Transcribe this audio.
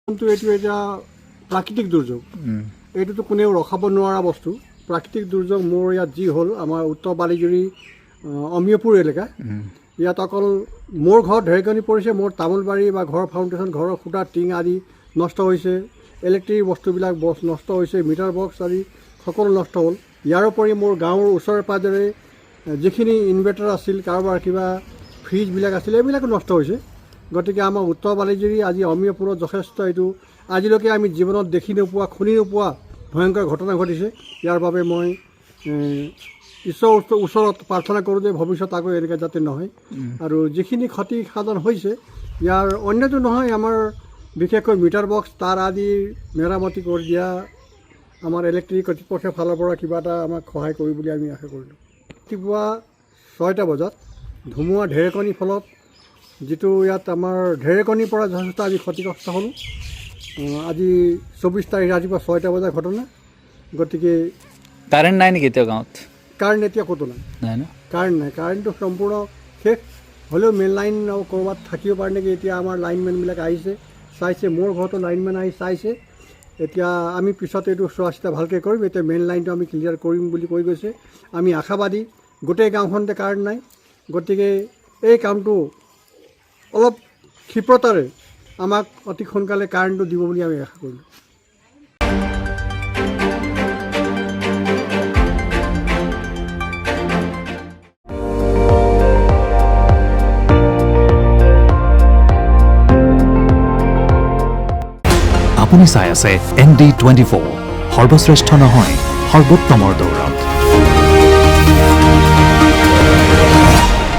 কিন্তু এইটো এটা প্ৰাকৃতিক দুৰ্যোগ এইটোতো কোনেও ৰখাব নোৱাৰা বস্তু প্ৰাকৃতিক দুৰ্যোগ মোৰ ইয়াত যি হ'ল আমাৰ উত্তৰ বালিজুৰি অমিয়পুৰ এলেকা ইয়াত অকল মোৰ ঘৰত ঢেৰেকনি পৰিছে মোৰ তামোলবাৰী বা ঘৰৰ ফাউণ্ডেশ্যন ঘৰৰ খুঁটা টিং আদি নষ্ট হৈছে ইলেক্ট্ৰিক বস্তুবিলাক নষ্ট হৈছে মিটাৰ বক্স আদি সকলো নষ্ট হ'ল ইয়াৰ উপৰি মোৰ গাঁৱৰ ওচৰে পাঁজৰে যিখিনি ইনভাৰ্টাৰ আছিল কাৰোবাৰ কিবা ফ্ৰিজবিলাক আছিল এইবিলাকো নষ্ট হৈছে গতিকে আমাৰ উত্তৰ বালিজুৰি আজি অমিয়পুৰত যথেষ্ট এইটো আজিলৈকে আমি জীৱনত দেখি নোপোৱা শুনি নোপোৱা ভয়ংকৰ ঘটনা ঘটিছে ইয়াৰ বাবে মই ঈশ্বৰৰ ওচৰত প্ৰাৰ্থনা কৰোঁ যে ভৱিষ্যত আকৌ এনেকৈ যাতে নহয় আৰু যিখিনি ক্ষতি সাধন হৈছে ইয়াৰ অন্যটো নহয় আমাৰ বিশেষকৈ মিটাৰ বক্স তাৰ আদি মেৰামতি কৰি দিয়া আমাৰ ইলেক্ট্ৰিক কৰ্তৃপক্ষৰ ফালৰ পৰা কিবা এটা আমাক সহায় কৰিব বুলি আমি আশা কৰিলোঁ ৰাতিপুৱা 6টা বজাত ধুমুহা ঢেৰেকনিৰ ফলত যিটো ইয়াত আমাৰ ঢেৰেকনিৰ পৰা যথেষ্ট আজি ক্ষতিগ্ৰস্ত হ'লোঁ আজি 24 তাৰিখ ৰাতিপুৱা 6টা বজাৰ ঘটনা গতিকে কাৰেণ্ট নাই নেকি এতিয়া গাঁৱত কাৰেণ্ট এতিয়া ক'তো নাই নাই কাৰেণ্টটো সম্পূৰ্ণ শেষ হ'লেও মেইন লাইন ক'ৰবাত থাকিব পাৰে নেকি এতিয়া আমাৰ লাইনমেনবিলাক আহিছে চাইছে মোৰ ঘৰতো লাইনমেন আহি চাইছে এতিয়া আমি পিছত এইটো চোৱা চিতা ভালকৈ কৰিম এতিয়া মেইন লাইনটো আমি ক্লিয়াৰ কৰিম বুলি কৈ গৈছে আমি আশাবাদী গোটেই গাঁওখনতে কাৰেণ্ট নাই গতিকে এই কামটো অলপ ক্ষিপ্ৰতাৰে আমাক অতি সোনকালে কাৰেণ্টটো দিব বুলি আমি আশা কৰিলোঁ আপুনি চাই আছে ND24 সৰ্বশ্ৰেষ্ঠ নহয় সৰ্বোত্তমৰ দৌৰত